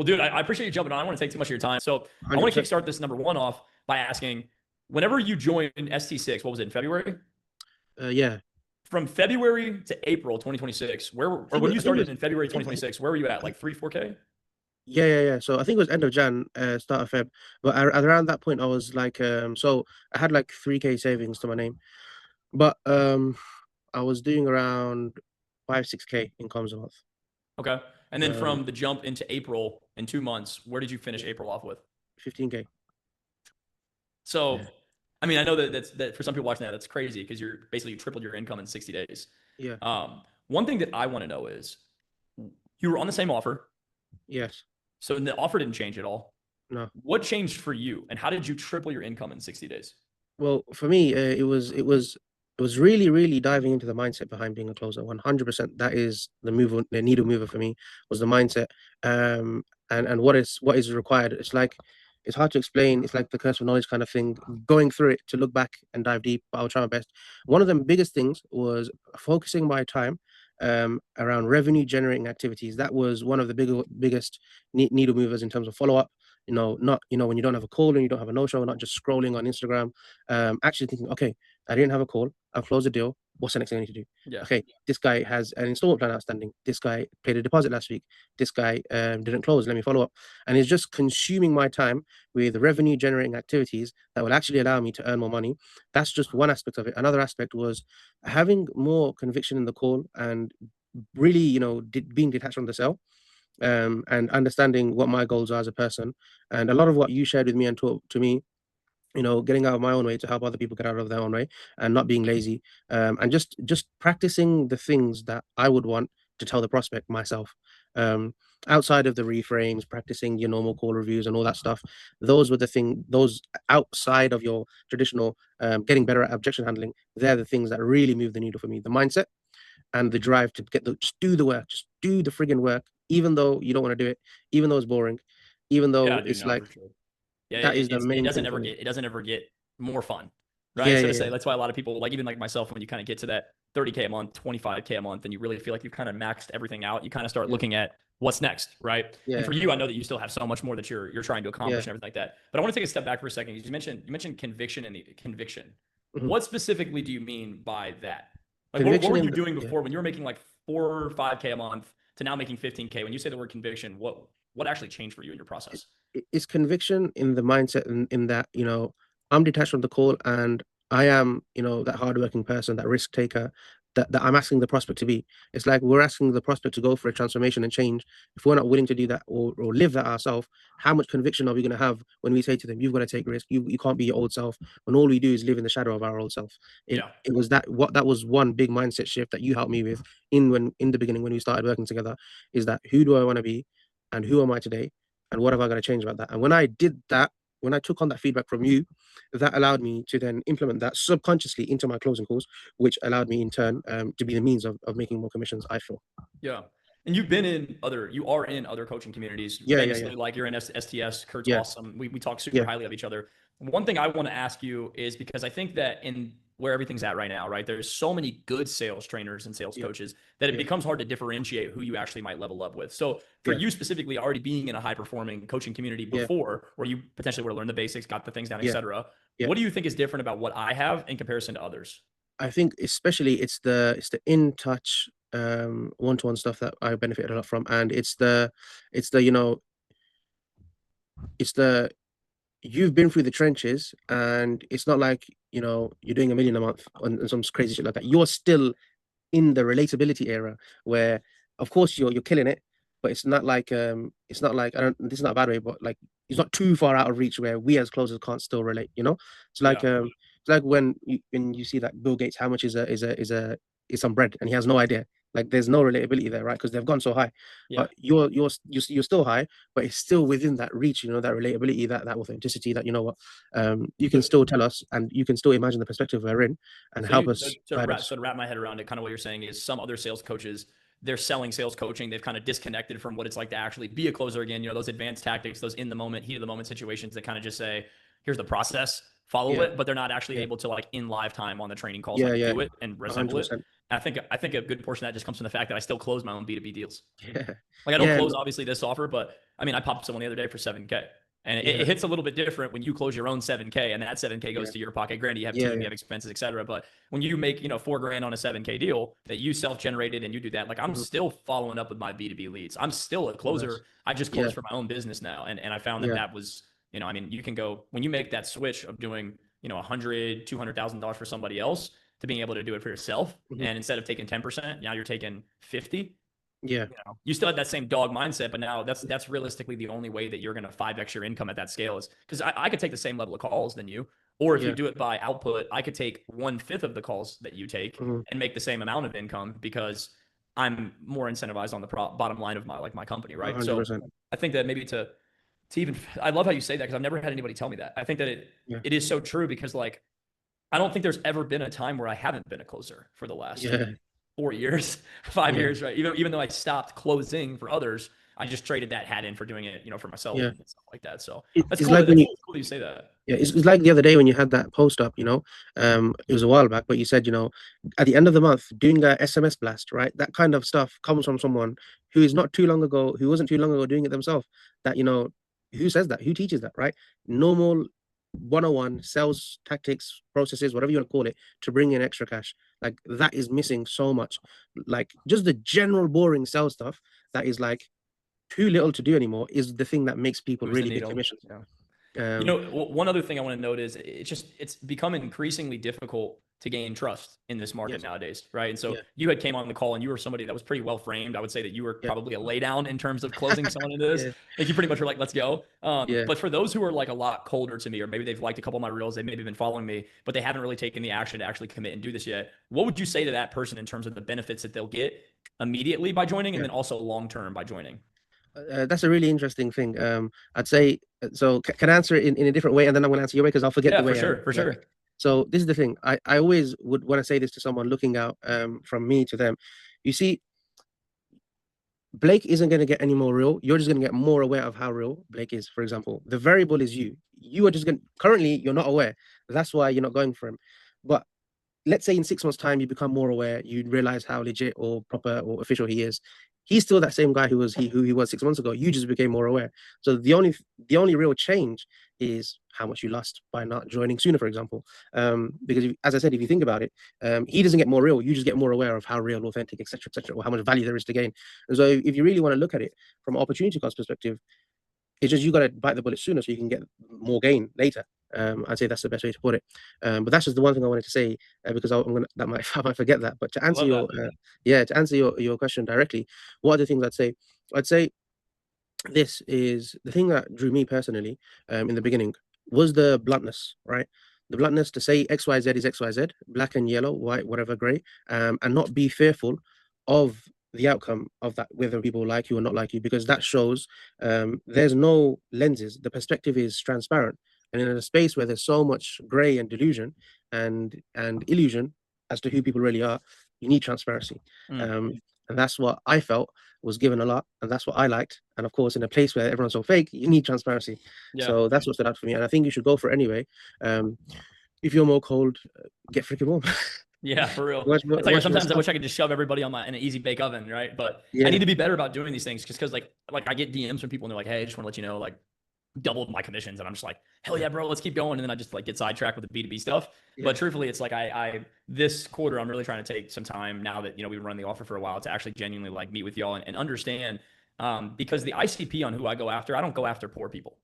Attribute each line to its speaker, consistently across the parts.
Speaker 1: Well, dude, I appreciate you jumping on. I don't want to take too much of your time. So I want to
Speaker 2: 100%.
Speaker 1: kickstart this number one off by asking, whenever you joined ST6, what was it, in February?
Speaker 2: Yeah.
Speaker 1: From February to April 2026, or when you started in February 2026, where were you at? Like 4K?
Speaker 2: Yeah. So I think it was end of Jan, start of Feb. But around that point, I was like, so I had like 3K savings to my name, but I was doing around 5, 6K incomes a month.
Speaker 1: Okay. And then
Speaker 2: Um,
Speaker 1: from the jump into April in 2 months, where did you finish April off with?
Speaker 2: 15K.
Speaker 1: So,
Speaker 2: Yeah.
Speaker 1: I mean, I know that for some people watching that's crazy because you're basically you tripled your income in 60 days.
Speaker 2: Yeah.
Speaker 1: One thing that I want to know is you were on the same offer.
Speaker 2: Yes.
Speaker 1: So the offer didn't change at all.
Speaker 2: No.
Speaker 1: What changed for you and how did you triple your income in 60 days?
Speaker 2: Well, for me, it was really diving into the mindset behind being a closer. 100%. That is the move, the needle mover for me was the mindset. And what is required. It's like it's hard to explain. It's like the curse of knowledge kind of thing. Going through it to look back and dive deep, but I'll try my best. One of the biggest things was focusing my time around revenue generating activities. That was one of the biggest needle movers in terms of follow up. Not when you don't have a call and you don't have a no show, not just scrolling on Instagram. Actually thinking, okay, I didn't have a call. I've closed the deal. What's the next thing I need to do?
Speaker 1: Yeah.
Speaker 2: Okay, this guy has an installment plan outstanding. This guy paid a deposit last week. This guy didn't close. Let me follow up. And it's just consuming my time with revenue generating activities that will actually allow me to earn more money. That's just one aspect of it. Another aspect was having more conviction in the call and really, being detached from the sell, and understanding what my goals are as a person. And a lot of what you shared with me and taught to me, getting out of my own way to help other people get out of their own way and not being lazy, and just practicing the things that I would want to tell the prospect myself. Outside of the reframes, practicing your normal call reviews and all that stuff, those were the thing. Those outside of your traditional getting better at objection handling, they're the things that really move the needle for me. The mindset and the drive to just do the work, just do the friggin' work, even though you don't want to do it, even though it's boring, even though
Speaker 1: Yeah, dude,
Speaker 2: it's
Speaker 1: no,
Speaker 2: like
Speaker 1: for sure. Yeah,
Speaker 2: that is the
Speaker 1: it
Speaker 2: main
Speaker 1: doesn't
Speaker 2: thing
Speaker 1: ever
Speaker 2: for me.
Speaker 1: get more fun, right?
Speaker 2: Yeah,
Speaker 1: So
Speaker 2: yeah,
Speaker 1: to say
Speaker 2: yeah,
Speaker 1: that's why a lot of people like even like myself when you kind of get to that 30K a month, 25K a month, and you really feel like you've kind of maxed everything out. You kind of start
Speaker 2: yeah,
Speaker 1: looking at what's next, right? And
Speaker 2: yeah,
Speaker 1: for you, I know that you still have so much more that you're trying to
Speaker 2: yeah.
Speaker 1: accomplish and everything like that. But I want to take a step back for a second. You mentioned conviction and the conviction.
Speaker 2: Mhm.
Speaker 1: What specifically do you mean by that? Like what
Speaker 2: Conviction
Speaker 1: were
Speaker 2: in
Speaker 1: you doing
Speaker 2: yeah.
Speaker 1: before when you were making like 4 or 5K a month to now making 15K? When you say the word conviction, what actually changed for you in your process?
Speaker 2: It's conviction in the mindset, in that I'm detached from the call, and I am that hardworking person, that risk taker, that I'm asking the prospect to be. It's like we're asking the prospect to go for a transformation and change. If we're not willing to do that, or live that ourselves, how much conviction are we going to have when we say to them, you've got to take risk, you can't be your old self, when all we do is live in the shadow of our old self. it,
Speaker 1: Yeah.
Speaker 2: it was that was one big mindset shift that you helped me with in the beginning when we started working together, is that who do I want to be and who am I today, and what have I got to change about that? And when I did that, when I took on that feedback from you, that allowed me to then implement that subconsciously into my closing calls, which allowed me in turn to be the means of making more commissions, I feel.
Speaker 1: Yeah. And you are in other coaching communities,
Speaker 2: Yeah, yeah, yeah,
Speaker 1: famously, like you're in STS. Kurt's
Speaker 2: yeah,
Speaker 1: awesome. We talk super
Speaker 2: yeah,
Speaker 1: highly of each other. One thing I want to ask you is because I think that in where everything's at right now, right, there's so many good sales trainers and sales
Speaker 2: yeah,
Speaker 1: coaches that it
Speaker 2: yeah,
Speaker 1: becomes hard to differentiate who you actually might level up with. So for
Speaker 2: yeah,
Speaker 1: you specifically, already being in a high performing coaching community
Speaker 2: yeah,
Speaker 1: before, where you potentially would have learned the basics, got the things down,
Speaker 2: yeah,
Speaker 1: etc.,
Speaker 2: yeah.
Speaker 1: what do you think is different about what I have in comparison to others?
Speaker 2: I think especially it's the in touch one-to-one stuff that I benefited a lot from, and it's the it's the you've been through the trenches, and it's not like you're doing a million a month and some crazy shit like that. You're still in the relatability era, where of course you're killing it, but it's not like I don't this is not a bad way, but like it's not too far out of reach where we as closers can't still relate. It's like
Speaker 1: Yeah.
Speaker 2: when you see that Bill Gates, how much is some bread, and he has no idea. Like there's no relatability there, right? Because they've gone so high,
Speaker 1: Yeah.
Speaker 2: but you're still high, but it's still within that reach, that relatability, that authenticity, that you can
Speaker 1: So
Speaker 2: still tell us, and you can still imagine the perspective we're in, and
Speaker 1: So
Speaker 2: help
Speaker 1: you so,
Speaker 2: us,
Speaker 1: so to
Speaker 2: guide
Speaker 1: wrap
Speaker 2: us.
Speaker 1: so to wrap my head around it, kind of what you're saying is some other sales coaches, they're selling sales coaching. They've kind of disconnected from what it's like to actually be a closer again. Those advanced tactics, those in the moment, heat of the moment situations that kind of just say, here's the process, follow
Speaker 2: Yeah,
Speaker 1: it, but they're not actually
Speaker 2: yeah,
Speaker 1: able to like in live time on the training calls,
Speaker 2: yeah,
Speaker 1: like
Speaker 2: yeah,
Speaker 1: do it and resemble it.
Speaker 2: 100%.
Speaker 1: I think a good portion of that just comes from the fact that I still close my own B2B deals.
Speaker 2: Yeah,
Speaker 1: Like I don't
Speaker 2: yeah,
Speaker 1: close obviously this offer, but I mean, I popped someone the other day for 7K. And
Speaker 2: Yeah.
Speaker 1: it hits a little bit different when you close your own 7K and that 7K goes
Speaker 2: Yeah.
Speaker 1: to your pocket. Granted, you have
Speaker 2: Yeah.
Speaker 1: team, you have expenses, etc. But when you make, $4 grand on a 7K deal that you self-generated and you do that, like I'm
Speaker 2: Mhm.
Speaker 1: still following up with my B2B leads. I'm still a closer.
Speaker 2: Nice.
Speaker 1: I just
Speaker 2: Yeah.
Speaker 1: closed for my own business now. And I found that
Speaker 2: Yeah.
Speaker 1: that was, I mean, you can go when you make that switch of doing, $100,000, $200,000 for somebody else to being able to do it for yourself.
Speaker 2: Mhm.
Speaker 1: And instead of taking 10%, now you're taking 50.
Speaker 2: Yeah.
Speaker 1: You still have that same dog mindset, but now that's realistically the only way that you're going to 5x your income at that scale is because I could take the same level of calls than you, or if you
Speaker 2: Yeah.
Speaker 1: do it by output, I could take 1/5 of the calls that you take
Speaker 2: Mhm.
Speaker 1: and make the same amount of income because I'm more incentivized on the bottom line of my company, right? So
Speaker 2: 100%.
Speaker 1: I think that maybe to even I love how you say that because I've never had anybody tell me that. I think that
Speaker 2: Yeah.
Speaker 1: it is so true because like I don't think there's ever been a time where I haven't been a closer for the last
Speaker 2: Yeah.
Speaker 1: 4 years, 5 years,
Speaker 2: Yeah.
Speaker 1: right? Even though I stopped closing for others, I just traded that hat in for doing it, for myself
Speaker 2: Yeah.
Speaker 1: and stuff like that. So that's
Speaker 2: It's
Speaker 1: cool.
Speaker 2: like when
Speaker 1: That's
Speaker 2: you,
Speaker 1: cool that you say that.
Speaker 2: yeah, it's like the other day when you had that post up, it was a while back, but you said, at the end of the month, doing a SMS blast, right? That kind of stuff comes from someone who wasn't too long ago doing it themselves. That, who says that? Who teaches that, right? Normal 101 sales tactics, processes, whatever you want to call it, to bring in extra cash. Like that is missing so much. Like just the general boring sales stuff that is like too little to do anymore is the thing that makes people
Speaker 1: Moves the
Speaker 2: really big
Speaker 1: needle.
Speaker 2: commissions.
Speaker 1: Yeah.
Speaker 2: Um,
Speaker 1: One other thing I want to note is it's become increasingly difficult to gain trust in this market
Speaker 2: yes,
Speaker 1: nowadays, right? And so
Speaker 2: yeah,
Speaker 1: you had came on the call and you were somebody that was pretty well framed. I would say that you were
Speaker 2: yeah,
Speaker 1: probably a laydown in terms of closing someone into this.
Speaker 2: yeah,
Speaker 1: Like you pretty much were like, let's go.
Speaker 2: yeah.
Speaker 1: But for those who are like a lot colder to me, or maybe they've liked a couple of my reels, they maybe been following me, but they haven't really taken the action to actually commit and do this yet. What would you say to that person in terms of the benefits that they'll get immediately by joining and
Speaker 2: Yeah.
Speaker 1: then also long term by joining?
Speaker 2: That's a really interesting thing. I'd say so. Can I answer it in a different way, and then I'm going to answer your way because I'll forget
Speaker 1: Yeah,
Speaker 2: the
Speaker 1: for
Speaker 2: way I.
Speaker 1: sure, for
Speaker 2: Yeah.
Speaker 1: sure.
Speaker 2: So this is the thing. I always would want to say this to someone looking out from me to them. You see, Blake isn't going to get any more real. You're just going to get more aware of how real Blake is. For example, the variable is you. You are just going. Currently, you're not aware. That's why you're not going for him. But let's say in 6 months' time you become more aware, you realize how legit or proper or official he is. He's still that same guy who he was 6 months ago. You just became more aware. So the only real change is how much you lost by not joining sooner, for example. Because as I said, if you think about it, he doesn't get more real. You just get more aware of how real, authentic, etc., or how much value there is to gain. And so if you really want to look at it from an opportunity cost perspective, it's just you got to bite the bullet sooner so you can get more gain later. I'd say that's the best way to put it. But that's just the one thing I wanted to say because I'm gonna that might I might forget that. But to
Speaker 1: I
Speaker 2: answer
Speaker 1: love that.
Speaker 2: your question directly, what are the things I'd say? I'd say this is the thing that drew me personally in the beginning was the bluntness, right? The bluntness to say XYZ is XYZ, black and yellow, white, whatever, gray, and not be fearful of the outcome of that, whether people like you or not like you, because that shows there's no lenses. The perspective is transparent. And in a space where there's so much gray and delusion and illusion as to who people really are, you need transparency.
Speaker 1: Mm.
Speaker 2: And that's what I felt was given a lot, and that's what I liked. And of course, in a place where everyone's so fake, you need transparency.
Speaker 1: Yeah.
Speaker 2: So that's what stood out for me, and I think you should go for it anyway. If you're more cold, get freaking warm.
Speaker 1: Yeah, for real.
Speaker 2: Watch,
Speaker 1: It's like
Speaker 2: watch more
Speaker 1: sometimes I
Speaker 2: stuff.
Speaker 1: wish I could just shove everybody on in an easy bake oven, right? But I need
Speaker 2: Yeah,
Speaker 1: to be better about doing these things because like I get DMs from people and they're like, hey, I just want to let you know, like doubled my commissions. And I'm just like, hell
Speaker 2: yeah,
Speaker 1: yeah, bro, let's keep going. And then I just like get sidetracked with the B2B stuff.
Speaker 2: yeah.
Speaker 1: But truthfully, it's like I this quarter, I'm really trying to take some time now that we've run the offer for a while to actually genuinely like meet with y'all and understand because the ICP on who I go after, I don't go after poor people.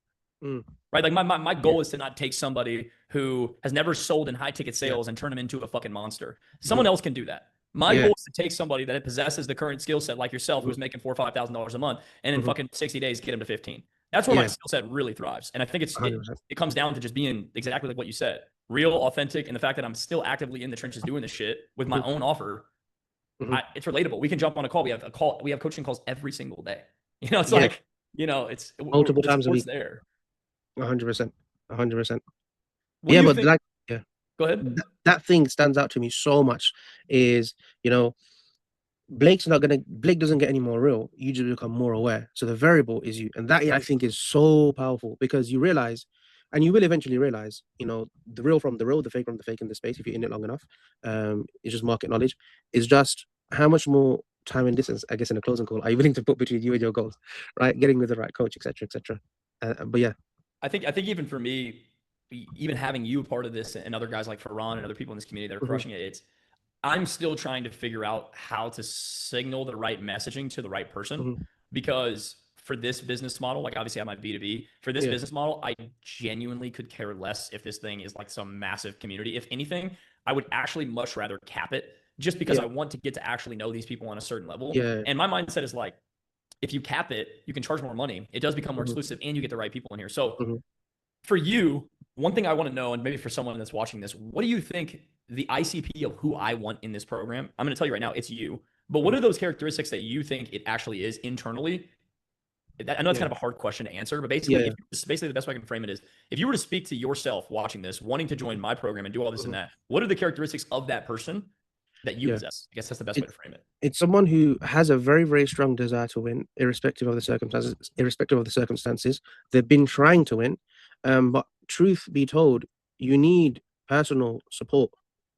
Speaker 2: Mm,
Speaker 1: Right. Like my
Speaker 2: yeah,
Speaker 1: goal is to not take somebody who has never sold in high ticket
Speaker 2: yeah,
Speaker 1: sales and turn them into a fucking monster. Someone
Speaker 2: mhm,
Speaker 1: else can do that. My
Speaker 2: yeah,
Speaker 1: goal is to take somebody that possesses the current skill set like yourself,
Speaker 2: mhm,
Speaker 1: who's making $4,000 or $5,000 a month, and in
Speaker 2: mhm,
Speaker 1: fucking 60 days get them to 15. That's where my
Speaker 2: yeah,
Speaker 1: skill set really thrives. And I think
Speaker 2: 100%.
Speaker 1: it comes down to just being exactly like what you said, real, authentic, and the fact that I'm still actively in the trenches doing this shit with my
Speaker 2: Mhm,
Speaker 1: own offer.
Speaker 2: mhm.
Speaker 1: It's relatable. We can jump on a call. We have coaching calls every single day. It's
Speaker 2: Yeah,
Speaker 1: like,
Speaker 2: multiple
Speaker 1: the
Speaker 2: times a
Speaker 1: support's
Speaker 2: week,
Speaker 1: there.
Speaker 2: 100%, 100%.
Speaker 1: What do
Speaker 2: Yeah,
Speaker 1: you
Speaker 2: but
Speaker 1: think?
Speaker 2: like, yeah,
Speaker 1: Go ahead.
Speaker 2: that thing stands out to me so much. Is Blake doesn't get any more real. You just become more aware. So the variable is you. And that I think is so powerful because you realize, and you will eventually realize, the real from the real, the fake from the fake in the space, if you're in it long enough, it's just market knowledge, is just how much more time and distance, I guess, in a closing call, are you willing to put between you and your goals, right? Getting with the right coach, etc., etc. But yeah,
Speaker 1: I think even for me, even having you a part of this and other guys like Farhan and other people in this community that are crushing it, it's I'm still trying to figure out how to signal the right messaging to the right person because for this business model, like obviously I might B2B, for this business model, I genuinely could care less if this thing is like some massive community. If anything, I would actually much rather cap it just because I want to get to actually know these people on a certain level. And my mindset is like, if you cap it, you can charge more money. It does become more exclusive and you get the right people in here. So for you, one thing I want to know, and maybe for someone that's watching this, what do you think the ICP of who I want in this program? I'm going to tell you right now, it's you. But what are those characteristics that you think it actually is internally? I know it's kind of a hard question to answer, but basically, basically the best way I can frame it is if you were to speak to yourself watching this, wanting to join my program and do all this and that, what are the characteristics of that person that you possess? I guess that's the best way to frame it.
Speaker 2: It's someone who has a very, very strong desire to win, irrespective of the circumstances. Irrespective of the circumstances, they've been trying to win. But truth be told, you need personal support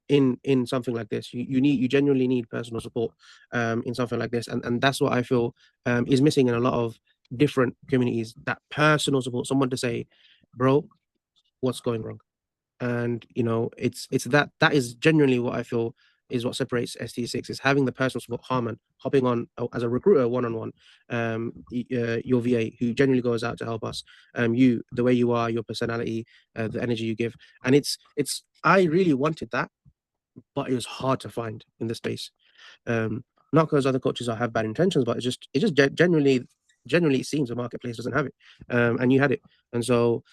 Speaker 2: in something like this. You genuinely need personal support in something like this, and that's what I feel is missing in a lot of different communities. That personal support, someone to say, "Bro, what's going wrong?" And it's that is genuinely what I feel is what separates ST6 is having the personal support. Harman hopping on as a recruiter one-on-one, your VA who genuinely goes out to help us, you, the way you are, your personality, the energy you give. And it's I really wanted that, but it was hard to find in the space. Not because other coaches have bad intentions, but it just genuinely it seems the marketplace doesn't have it, and you had it. And so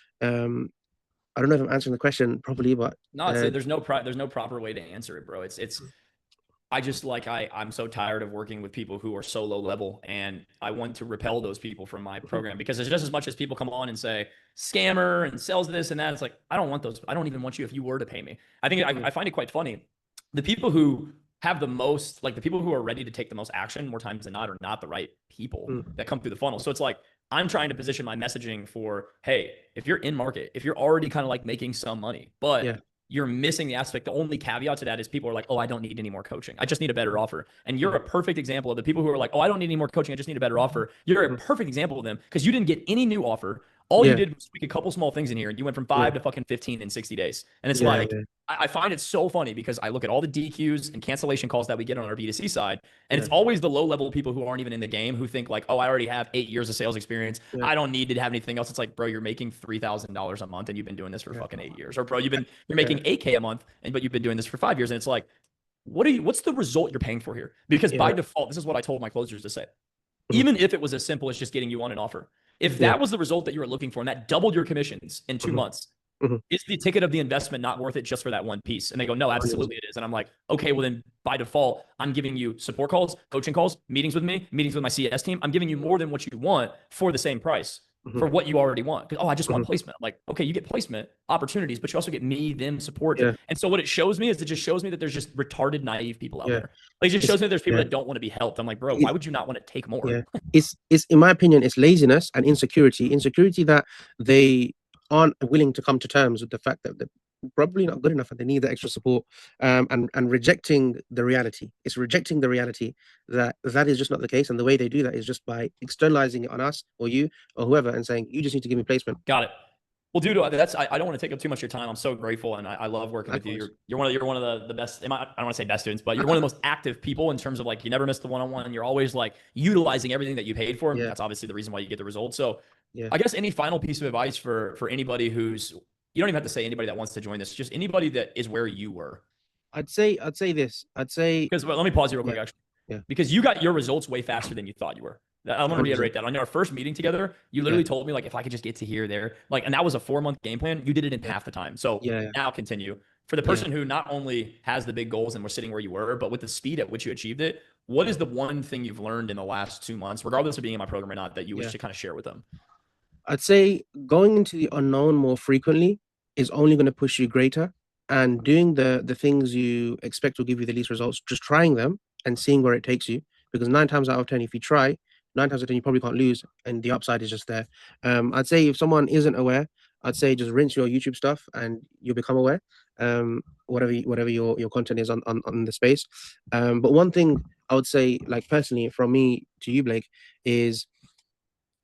Speaker 2: I don't know if I'm answering the question properly, but
Speaker 1: no, there's no proper way to answer it, bro. It's I just like I'm so tired of working with people who are so low level, and I want to repel those people from my program because it's just as much as people come on and say scammer and sells this and that. It's like I don't want those. I don't even want you if you were to pay me. I think I find it quite funny. The people who have the most, like the people who are ready to take the most action more times than not are not the right people that come through the funnel. So it's like I'm trying to position my messaging for, hey, if you're in market, if you're already kind of like making some money, but you're missing the aspect. The only caveat to that is people are like, oh, I don't need any more coaching. I just need a better offer. And you're a perfect example of the people who are like, oh, I don't need any more coaching. I just need a better offer. You're a perfect example of them because you didn't get any new offer. All you did was tweak a couple small things in here and you went from 5 to fucking 15 in 60 days. And it's I find it so funny because I look at all the DQs and cancellation calls that we get on our B2C side. And it's always the low level people who aren't even in the game who think like, oh, I already have 8 years of sales experience. I don't need to have anything else. It's like, bro, you're making $3,000 a month and you've been doing this for fucking 8 years. Or bro, you're making 8K a month but you've been doing this for 5 years. And it's like, what's the result you're paying for here? Because by default, this is what I told my closers to say. Even if it was as simple as just getting you on an offer, if that was the result that you were looking for and that doubled your commissions in 2 months, is the ticket of the investment not worth it just for that one piece? And they go, no, absolutely it is. And I'm like, okay, well then by default, I'm giving you support calls, coaching calls, meetings with me, meetings with my CS team. I'm giving you more than what you want for the same price. For what you already want. Oh, I just want placement. I'm like, okay, you get placement opportunities, but you also get me, them, support. And so what it shows me is it just shows me that there's just retarded, naive people out there. Like, it just shows me that there's people that don't want to be helped. I'm like, bro, why would you not want to take more?
Speaker 2: It's in my opinion, it's laziness and insecurity that they aren't willing to come to terms with the fact that they're probably not good enough and they need the extra support, and rejecting the reality. It's rejecting the reality that is just not the case. And the way they do that is just by externalizing it on us or you or whoever and saying, you just need to give me placement.
Speaker 1: Got it. Well, dude, I don't want to take up too much of your time. I'm so grateful, and I love working with you. You're one of the best. I don't want to say best students, but you're one of the most active people in terms of like you never miss the one-on-one. You're always like utilizing everything that you paid for. That's obviously the reason why you get the results. So, I guess any final piece of advice for anybody who's, you don't even have to say anybody that wants to join this, just anybody that is where you were.
Speaker 2: I'd say this.
Speaker 1: Because let me pause you real quick, actually. Because you got your results way faster than you thought you were. I'm going to reiterate that. On our first meeting together, you literally told me, like, if I could just get to here, there. Like, and that was a 4-month game plan. You did it in half the time. So now continue. For the person who not only has the big goals and we're sitting where you were, but with the speed at which you achieved it, what is the one thing you've learned in the last 2 months, regardless of being in my program or not, that you wish to kind of share with them?
Speaker 2: I'd say going into the unknown more frequently is only going to push you greater. And doing the things you expect will give you the least results, just trying them and seeing where it takes you. Because 9 times out of 10, if you try, 9 times out of 10, you probably can't lose, and the upside is just there. I'd say if someone isn't aware, I'd say just rinse your YouTube stuff and you'll become aware. Whatever your content is on the space. But one thing I would say, like, personally, from me to you, Blake, is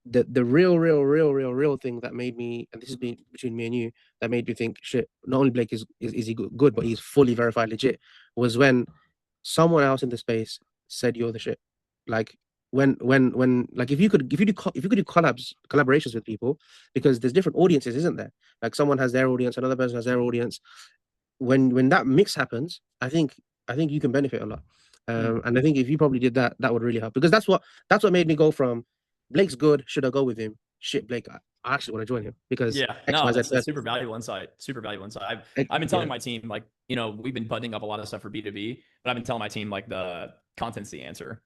Speaker 2: the real thing that made me, and this is between me and you, that made me think, shit, not only Blake is he good, but he's fully verified legit, was when someone else in the space said you're the shit. Like, when like, if you could do collaborations with people, because there's different audiences, isn't there? Like, someone has their audience, another person has their audience. When that mix happens, I think you can benefit a lot. And I think if you probably did that, that would really help, because that's what made me go from Blake's good, should I go with him? Shit, Blake, I actually want to join him because
Speaker 1: Yeah,
Speaker 2: X,
Speaker 1: no,
Speaker 2: Y, Z.
Speaker 1: that's super valuable insight. Super valuable insight. I've been telling
Speaker 2: Yeah,
Speaker 1: my team, like, we've been buttoning up a lot of stuff for B2B, but I've been telling my team, like, the content's the answer.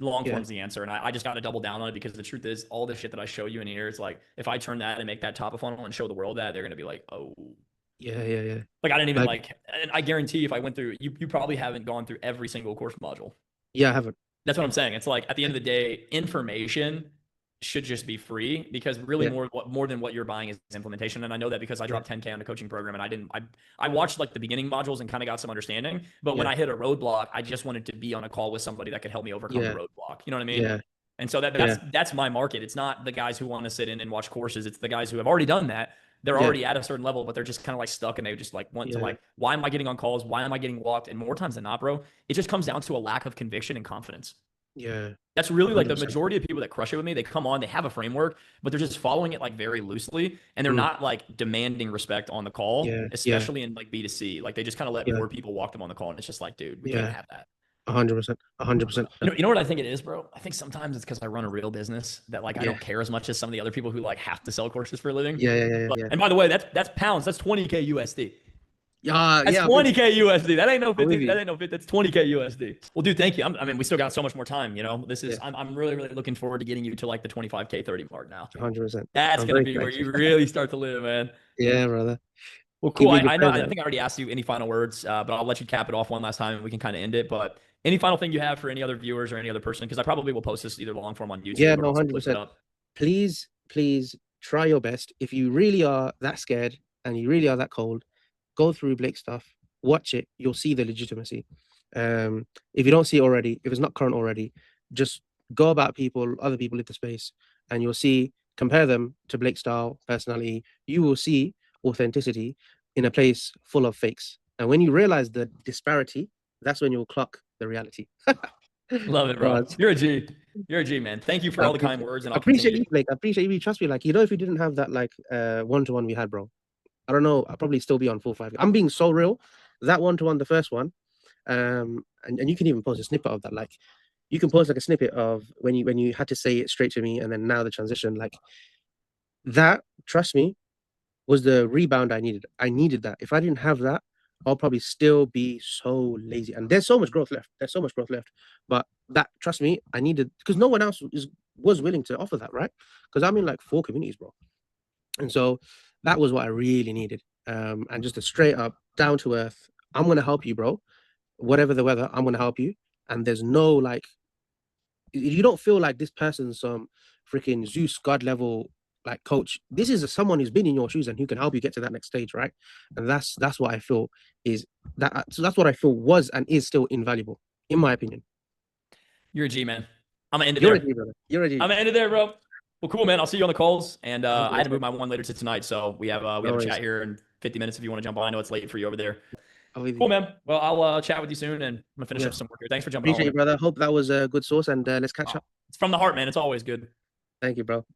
Speaker 1: Long
Speaker 2: yeah,
Speaker 1: form's the answer. And I just got to double down on it, because the truth is, all the shit that I show you in here is like, if I turn that and make that top of funnel and show the world that, they're going to be like, oh,
Speaker 2: yeah.
Speaker 1: like, I didn't even
Speaker 2: Like,
Speaker 1: and I guarantee if I went through, you probably haven't gone through every single course module.
Speaker 2: yeah, I haven't.
Speaker 1: That's what I'm saying. It's like, at the end of the day, information should just be free, because really
Speaker 2: Yeah,
Speaker 1: more than what you're buying is implementation. And I know that because I
Speaker 2: yeah,
Speaker 1: dropped 10K on the coaching program, and I watched like the beginning modules and kind of got some understanding. But when
Speaker 2: yeah,
Speaker 1: I hit a roadblock, I just wanted to be on a call with somebody that could help me overcome the
Speaker 2: yeah,
Speaker 1: roadblock. You know what I mean?
Speaker 2: yeah,
Speaker 1: And so
Speaker 2: yeah,
Speaker 1: that's my market. It's not the guys who want to sit in and watch courses. It's the guys who have already done that. They're
Speaker 2: yeah,
Speaker 1: already at a certain level, but they're just kind of like stuck, and they just like want to,
Speaker 2: yeah,
Speaker 1: like, why am I getting on calls? Why am I getting walked? And more times than not, bro, it just comes down to a lack of conviction and confidence.
Speaker 2: yeah,
Speaker 1: That's really like the
Speaker 2: 100%.
Speaker 1: majority of people that crush it with me. They come on, they have a framework, but they're just following it like very loosely, and they're
Speaker 2: Mm,
Speaker 1: not like demanding respect on the call,
Speaker 2: yeah, yeah,
Speaker 1: especially in like B2C. Like, they just kind of let
Speaker 2: yeah,
Speaker 1: poor people walk them on the call, and it's just like, dude, we can't
Speaker 2: yeah,
Speaker 1: have that.
Speaker 2: 100%, 100%.
Speaker 1: You know what I think it is, bro? I think sometimes it's because I run a real business that, like, I
Speaker 2: Yeah,
Speaker 1: don't care as much as some of the other people who like have to sell courses for a living.
Speaker 2: yeah, yeah, yeah,
Speaker 1: But,
Speaker 2: yeah.
Speaker 1: and by the way, that's pounds. That's 20K USD.
Speaker 2: Yeah,
Speaker 1: That's
Speaker 2: yeah, I'm with you.
Speaker 1: 20K USD. That ain't no
Speaker 2: I'm with
Speaker 1: 50.
Speaker 2: you.
Speaker 1: That ain't no 50. That's 20K USD. Well, dude, thank you. I mean, we still got so much more time. This
Speaker 2: Yeah,
Speaker 1: is, I'm really, really looking forward to getting you to like the 25K 30 mark now.
Speaker 2: 100%.
Speaker 1: That's
Speaker 2: I'm
Speaker 1: going to
Speaker 2: very
Speaker 1: be where
Speaker 2: excited.
Speaker 1: you really start to live, man.
Speaker 2: Yeah, brother.
Speaker 1: Well, cool.
Speaker 2: Keep me a good
Speaker 1: I know,
Speaker 2: friend,
Speaker 1: I
Speaker 2: man.
Speaker 1: think I already asked you any final words, but I'll let you cap it off one last time and we can kind of end it. But any final thing you have for any other viewers or any other person? Because I probably will post this either long form on
Speaker 2: Yeah,
Speaker 1: YouTube or
Speaker 2: no,
Speaker 1: also clip it
Speaker 2: 100%.
Speaker 1: up.
Speaker 2: Please try your best. If you really are that scared and you really are that cold, go through Blake's stuff, watch it. You'll see the legitimacy. If you don't see it already, if it's not current already, just go about other people in the space, and you'll see, compare them to Blake's style, personality. You will see authenticity in a place full of fakes. And when you realize the disparity, that's when you'll clock the reality.
Speaker 1: Love it, bro.
Speaker 2: Raj,
Speaker 1: You're a G. You're a G, man. Thank you for
Speaker 2: I
Speaker 1: all the
Speaker 2: appreciate,
Speaker 1: kind words, and
Speaker 2: I
Speaker 1: I'll continue
Speaker 2: appreciate
Speaker 1: to.
Speaker 2: you, Blake. I appreciate you. Trust me. Like, if you didn't have that, like, one-to-one we had, bro, I don't know, I'll probably still be on 4-5. I'm being so real. That one-to-one, the first one, and you can even post a snippet of that. Like, you can post like a snippet of when you had to say it straight to me, and then now the transition. Like, that, trust me, was the rebound I needed. I needed that. If I didn't have that, I'll probably still be so lazy. And there's so much growth left. There's so much growth left. But that, trust me, I needed, because no one else was willing to offer that, right? Because I'm in like 4 communities, bro. And so that was what I really needed. And just a straight up, down to earth, I'm gonna help you, bro. Whatever the weather, I'm gonna help you. And there's no, like, if you don't feel like this person's some freaking Zeus God level like coach, this is someone who's been in your shoes and who can help you get to that next stage, right? And that's what I feel is that. So that's what I feel was and is still invaluable, in my opinion.
Speaker 1: You're a G, man. I'm gonna end it
Speaker 2: You're a
Speaker 1: there.
Speaker 2: G, brother. You're a G.
Speaker 1: I'm gonna end it there, bro. Well, cool, man. I'll see you on the calls. And I had to move
Speaker 2: 100%.
Speaker 1: my one later to tonight, so we
Speaker 2: No
Speaker 1: have a chat
Speaker 2: worries.
Speaker 1: here in 50 minutes if you want to jump on. I know it's late for you over there.
Speaker 2: I'm with you.
Speaker 1: Cool, man. Well, I'll chat with you soon, and I'm gonna finish
Speaker 2: Yeah.
Speaker 1: up some work here. Thanks for jumping on
Speaker 2: Appreciate
Speaker 1: with
Speaker 2: you,
Speaker 1: me.
Speaker 2: brother. Hope that was a good source, and let's catch
Speaker 1: Oh,
Speaker 2: up.
Speaker 1: it's from the heart, man. It's always good.
Speaker 2: Thank you, bro.